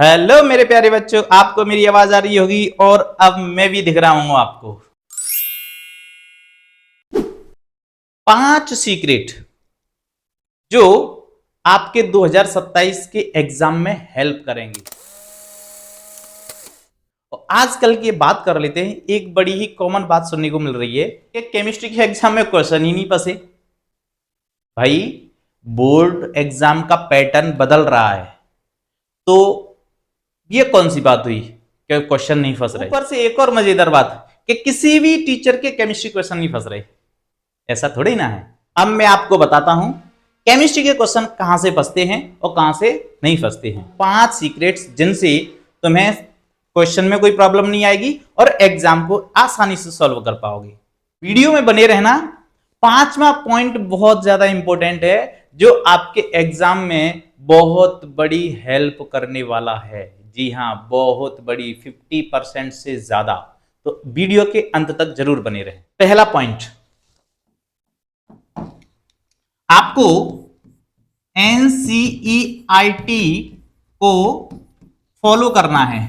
Hello मेरे प्यारे बच्चों, आपको मेरी आवाज आ रही होगी और अब मैं भी दिख रहा हूं आपको। 5 सीक्रेट जो आपके 2027 के एग्जाम में हेल्प करेंगे। और आजकल की बात कर लेते हैं। एक बड़ी ही कॉमन बात सुनने को मिल रही है कि केमिस्ट्री के एग्जाम में क्वेश्चन ही नहीं फंसे। भाई, बोर्ड एग्जाम का पैटर्न बदल रहा है, तो ये कौन सी बात हुई कि क्वेश्चन नहीं फंस रहे। ऊपर से एक और मजेदार बात कि किसी भी टीचर के केमिस्ट्री क्वेश्चन नहीं फंस रहे, ऐसा थोड़ी ना है। अब मैं आपको बताता हूं केमिस्ट्री के क्वेश्चन कहां से फंसते हैं और कहां से नहीं फंसते हैं। 5 सीक्रेट्स जिनसे तुम्हें क्वेश्चन में कोई प्रॉब्लम नहीं आएगी और एग्जाम को आसानी से सॉल्व कर पाओगे। वीडियो में बने रहना। 5वां पॉइंट बहुत ज्यादा इंपॉर्टेंट है, जो आपके एग्जाम में बहुत बड़ी हेल्प करने वाला है। जी हां, बहुत बड़ी, 50% से ज्यादा। तो वीडियो के अंत तक जरूर बने रहें। पहला पॉइंट, आपको एनसीईआरटी को फॉलो करना है,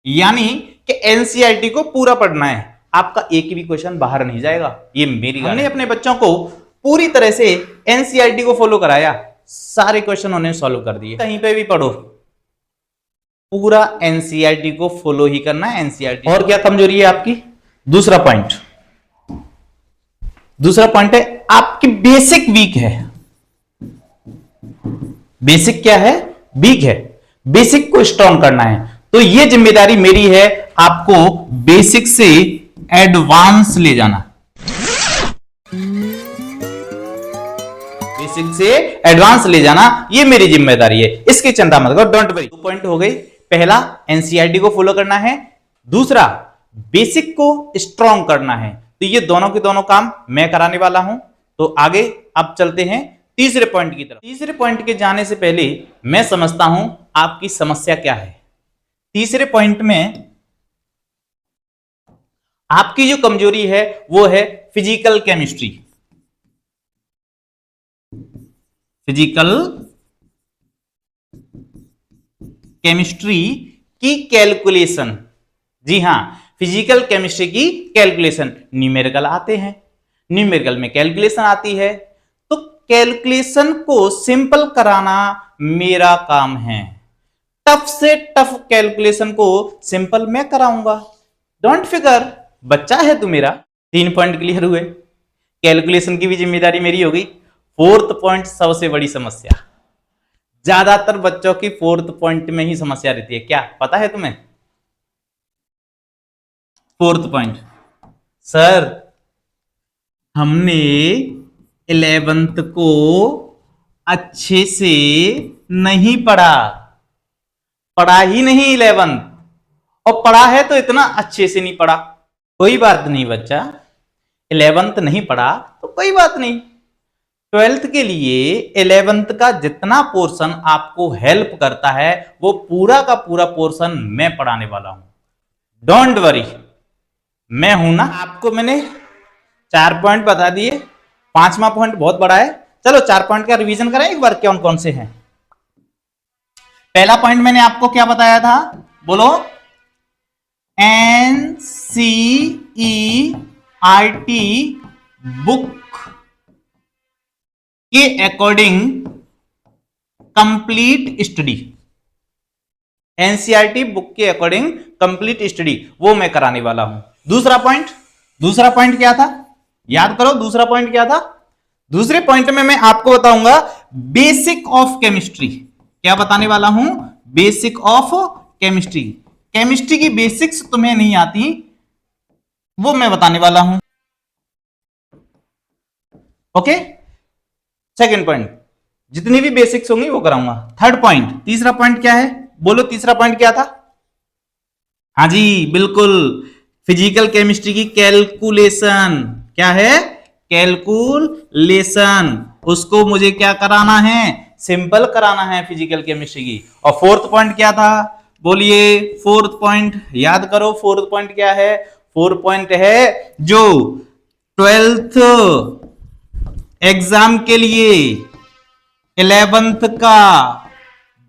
यानी कि एनसीईआरटी को पूरा पढ़ना है। आपका एक भी क्वेश्चन बाहर नहीं जाएगा, ये मेरी हमने अपने बच्चों को पूरी तरह से एनसीईआरटी को फॉलो कराया, सारे क्वेश्चन उन्हें सॉल्व कर दिए। कहीं पे भी पढ़ो, पूरा एनसीईआरटी को फॉलो ही करना है। एनसीईआरटी और क्या कमजोरी है आपकी? दूसरा पॉइंट है आपकी बेसिक वीक है। बेसिक क्या है? वीक है। बेसिक को स्ट्रॉन्ग करना है, तो ये जिम्मेदारी मेरी है, आपको बेसिक से एडवांस ले जाना। बेसिक से एडवांस ले जाना, ये मेरी जिम्मेदारी है, इसकी चिंता मत करो, डोंट वरी। 2 पॉइंट हो गए। पहला, एनसीईआरटी को फॉलो करना है। दूसरा, बेसिक को स्ट्रॉन्ग करना है। तो ये दोनों के दोनों काम मैं कराने वाला हूं। तो आगे अब चलते हैं तीसरे पॉइंट की तरफ। तीसरे पॉइंट के जाने से पहले मैं समझता हूं आपकी समस्या क्या है। तीसरे पॉइंट में आपकी जो कमजोरी है वो है फिजिकल केमिस्ट्री। फिजिकल केमिस्ट्री की कैलकुलेशन। जी हां, फिजिकल केमिस्ट्री की कैलकुलेशन। न्यूमेरिकल आते हैं, न्यूमेरिकल में कैलकुलेशन आती है, तो कैलकुलेशन को सिंपल कराना मेरा काम है। टफ से टफ कैलकुलेशन को सिंपल मैं कराऊंगा। डोंट फिकर, बच्चा है तू मेरा। 3 पॉइंट क्लियर हुए, कैलकुलेशन की भी जिम्मेदारी मेरी होगी। 4th पॉइंट सबसे बड़ी समस्या, ज्यादातर बच्चों की 4th पॉइंट में ही समस्या रहती है। क्या पता है तुम्हें? 4th पॉइंट, सर हमने 11th को अच्छे से नहीं पढ़ा ही नहीं 11th, और पढ़ा है तो इतना अच्छे से नहीं पढ़ा। कोई बात नहीं बच्चा, 11th नहीं पढ़ा तो कोई बात नहीं। 12th के लिए 11th का जितना पोर्शन आपको हेल्प करता है वो पूरा का पूरा पोर्शन मैं पढ़ाने वाला हूं। डोंट वरी, मैं हूं ना। आपको मैंने 4 पॉइंट बता दिए, 5वां पॉइंट बहुत बड़ा है। चलो 4 पॉइंट का रिवीजन करें एक बार, कौन कौन से हैं। पहला पॉइंट मैंने आपको क्या बताया था? बोलो। एनसीईआरटी बुक के according complete study. NCERT book के अकॉर्डिंग कंप्लीट स्टडी वो मैं कराने वाला हूं। दूसरा पॉइंट क्या था? याद करो, दूसरा पॉइंट क्या था? दूसरे पॉइंट में मैं आपको बताऊंगा बेसिक ऑफ केमिस्ट्री। क्या बताने वाला हूं? Basic of chemistry. केमिस्ट्री की बेसिक्स तुम्हें नहीं आती, वो मैं बताने वाला हूं। ओके, सेकंड पॉइंट, जितनी भी बेसिक्स होंगी वो कराऊंगा। थर्ड पॉइंट, तीसरा पॉइंट क्या है? बोलो, तीसरा पॉइंट क्या था? हाँ जी, बिल्कुल, फिजिकल केमिस्ट्री की कैलकुलेशन। क्या है? कैलकुलेशन। उसको मुझे क्या कराना है? सिंपल कराना है फिजिकल केमिस्ट्री की। और 4th पॉइंट क्या था? बोलिए, 4th पॉइंट याद करो। 4th पॉइंट क्या है? 4th पॉइंट है जो 12th एग्जाम के लिए 11th का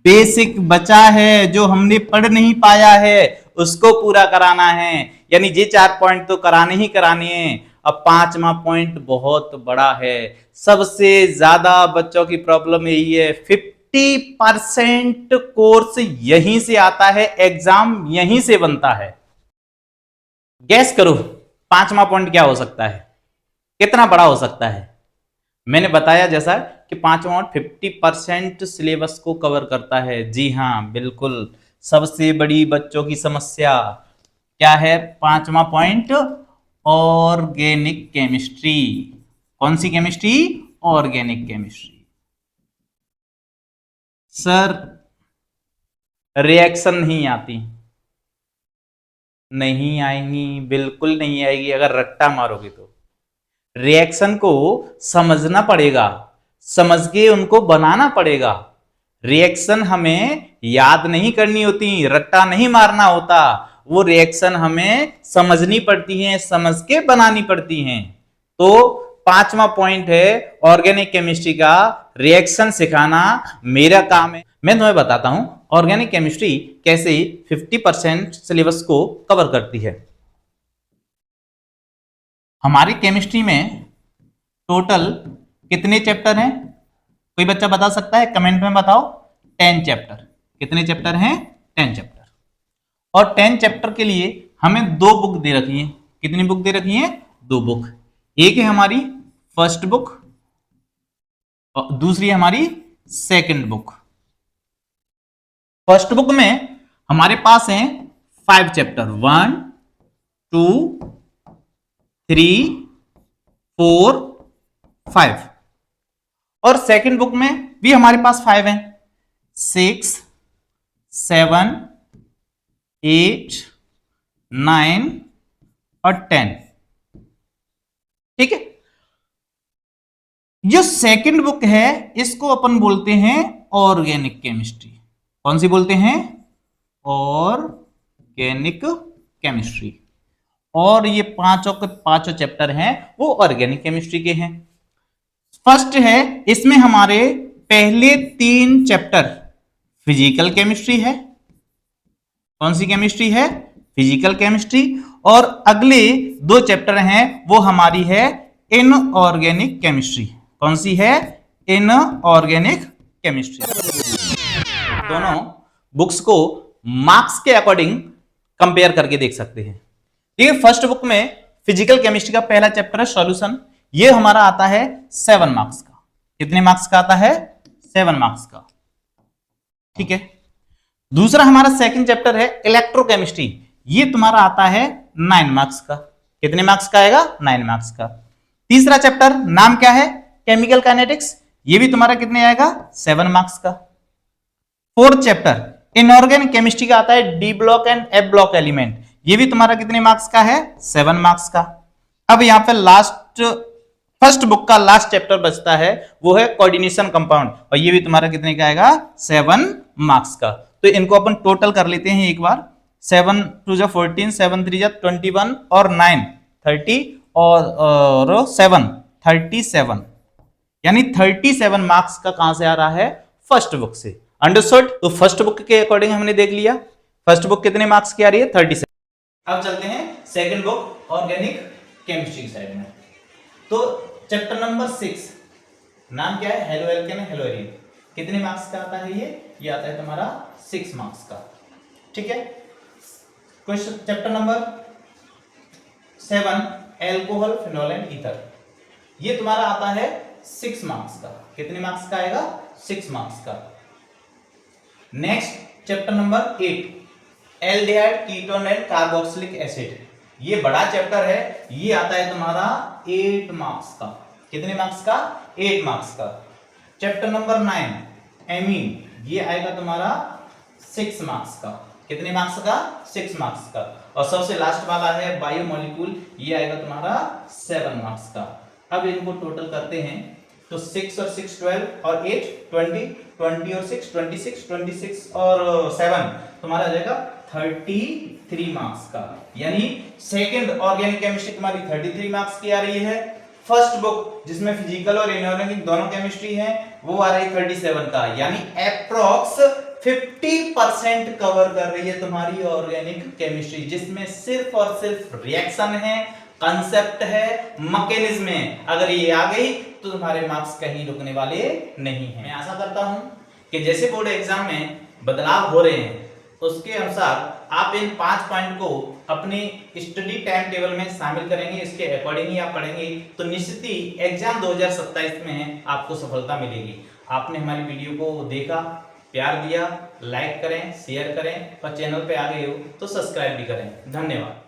बेसिक बचा है जो हमने पढ़ नहीं पाया है उसको पूरा कराना है, यानी ये 4 पॉइंट तो कराने ही कराने हैं। अब 5वां पॉइंट बहुत बड़ा है, सबसे ज्यादा बच्चों की प्रॉब्लम यही है। 50% कोर्स यहीं से आता है, एग्जाम यहीं से बनता है। गैस करो 5वां पॉइंट क्या हो सकता है, कितना बड़ा हो सकता है। मैंने बताया जैसा कि 5वां 50% सिलेबस को कवर करता है। जी हाँ बिल्कुल, सबसे बड़ी बच्चों की समस्या क्या है 5वां पॉइंट, ऑर्गेनिक केमिस्ट्री। कौन सी chemistry, organic chemistry. Sir reaction नहीं आती, नहीं आएंगी, बिल्कुल नहीं आएगी अगर रट्टा मारोगे तो। रिएक्शन को समझना पड़ेगा, समझ के उनको बनाना पड़ेगा। रिएक्शन हमें याद नहीं करनी होती, रट्टा नहीं मारना होता, वो रिएक्शन हमें समझनी पड़ती है, समझ के बनानी पड़ती हैं। तो 5वां पॉइंट है ऑर्गेनिक केमिस्ट्री का, रिएक्शन सिखाना मेरा काम है। मैं तुम्हें बताता हूं ऑर्गेनिक केमिस्ट्री कैसे 50% सिलेबस को कवर करती है। हमारी केमिस्ट्री में टोटल कितने चैप्टर हैं, कोई बच्चा बता सकता है, कमेंट में बताओ। 10 चैप्टर। कितने चैप्टर हैं, 10 चैप्टर। और 10 चैप्टर के लिए हमें 2 बुक दे रखी है। कितनी बुक दे रखी है, 2 बुक। एक है हमारी फर्स्ट बुक और दूसरी है हमारी सेकंड बुक। फर्स्ट बुक में हमारे पास हैं 5 चैप्टर, 1 2 3 4 5। और सेकंड बुक में भी हमारे पास 5 हैं, 6 7 8 9 और 10। ठीक है, जो सेकंड बुक है इसको अपन बोलते हैं ऑर्गेनिक केमिस्ट्री। कौन सी बोलते हैं, ऑर्गेनिक केमिस्ट्री। और ये पांचों के पांचों चैप्टर हैं वो ऑर्गेनिक केमिस्ट्री के हैं। फर्स्ट है, इसमें हमारे पहले 3 चैप्टर फिजिकल केमिस्ट्री है। कौन सी केमिस्ट्री है, फिजिकल केमिस्ट्री। और अगले 2 चैप्टर हैं वो हमारी है इनऑर्गेनिक केमिस्ट्री। कौन सी है, इनऑर्गेनिक केमिस्ट्री। दोनों बुक्स को मार्क्स के अकॉर्डिंग कंपेयर करके देख सकते हैं। देखिए फर्स्ट बुक में फिजिकल केमिस्ट्री का पहला चैप्टर है सॉल्यूशन, ये हमारा आता है 7 मार्क्स का। कितने मार्क्स का आता है, 7 मार्क्स का। ठीक है, दूसरा हमारा सेकंड चैप्टर है इलेक्ट्रोकेमिस्ट्री, ये तुम्हारा आता है 9 मार्क्स का। कितने मार्क्स का आएगा, 9 मार्क्स का। तीसरा चैप्टर नाम क्या है, केमिकल काइनेटिक्स, ये भी तुम्हारा कितने आएगा, 7 मार्क्स का। फोर्थ चैप्टर इनऑर्गेनिक केमिस्ट्री का आता है D block and F block element, ये भी तुम्हारा कितने मार्क्स का है, 7 मार्क्स का। अब यहां पे लास्ट फर्स्ट बुक का लास्ट चैप्टर बचता है वो है कोऑर्डिनेशन कंपाउंड, और ये भी तुम्हारा कितने का आएगा, 7 मार्क्स का। तो इनको अपन टोटल कर लेते हैं एक बार, 7 2 जा 14, 7 3 जा 21 और 9 30 और 7 37, यानी 37 मार्क्स का कहां से आ रहा है, फर्स्ट बुक से। अंडरस्टूड। तो फर्स्ट बुक के अकॉर्डिंग हमने देख लिया फर्स्ट बुक कितने मार्क्स की आ रही है, 37। अब चलते हैं second book organic chemistry side में। तो चैप्टर नंबर 6 नाम क्या है, हेलो एल्केन हेलो एरीन, कितने मार्क्स का आता है ये आता है तुम्हारा 6 मार्क्स का। ठीक है, question chapter number 7 alcohol phenol and ether, ये तुम्हारा आता है 6 मार्क्स का। कितने मार्क्स का आएगा, 6 मार्क्स का। Next chapter number 8 aldehyde ketone and carboxylic acid, ये बड़ा चैप्टर है, ये आता है तुम्हारा 8 मार्क्स का। कितने मार्क्स का, 8 मार्क्स का। चैप्टर नंबर 9 एमीन, ये आएगा तुम्हारा 6 मार्क्स का। कितने मार्क्स का, 6 मार्क्स का। और सबसे लास्ट वाला है बायोमोलिक्यूल, ये आएगा तुम्हारा 7 मार्क्स का। अब इनको टोटल करते हैं तो 6 और 6 12 और 8 20 20 और 6 26 26 और 7 तुम्हारा आ जाएगा 33 मार्क्स का। यानी सेकंड ऑर्गेनिक केमिस्ट्री तुम्हारी 33 मार्क्स की आ रही है, फर्स्ट बुक जिसमें फिजिकल और इनऑर्गेनिक दोनों केमिस्ट्री है वो आ रही 37 का, यानी अप्रॉक्स 50% कवर कर रही है तुम्हारी ऑर्गेनिक केमिस्ट्री, जिसमें सिर्फ और सिर्फ रिएक्शन है, कंसेप्ट है, मैकेनिज्म है। अगर ये आ गई तो तुम्हारे मार्क्स कहीं रुकने वाले नहीं हैं। मैं आशा करता हूं कि जैसे बोर्ड एग्जाम में बदलाव हो रहे हैं उसके अनुसार आप इन 5 पॉइंट को अपनी स्टडी टाइम टेबल में शामिल करेंगे, इसके अकॉर्डिंग ही आप पढ़ेंगे तो निश्चित ही एग्जाम 2027 में आपको सफलता मिलेगी। आपने हमारी वीडियो को देखा, प्यार दिया, लाइक करें, शेयर करें और चैनल पे आ गए हो तो सब्सक्राइब भी करें। धन्यवाद।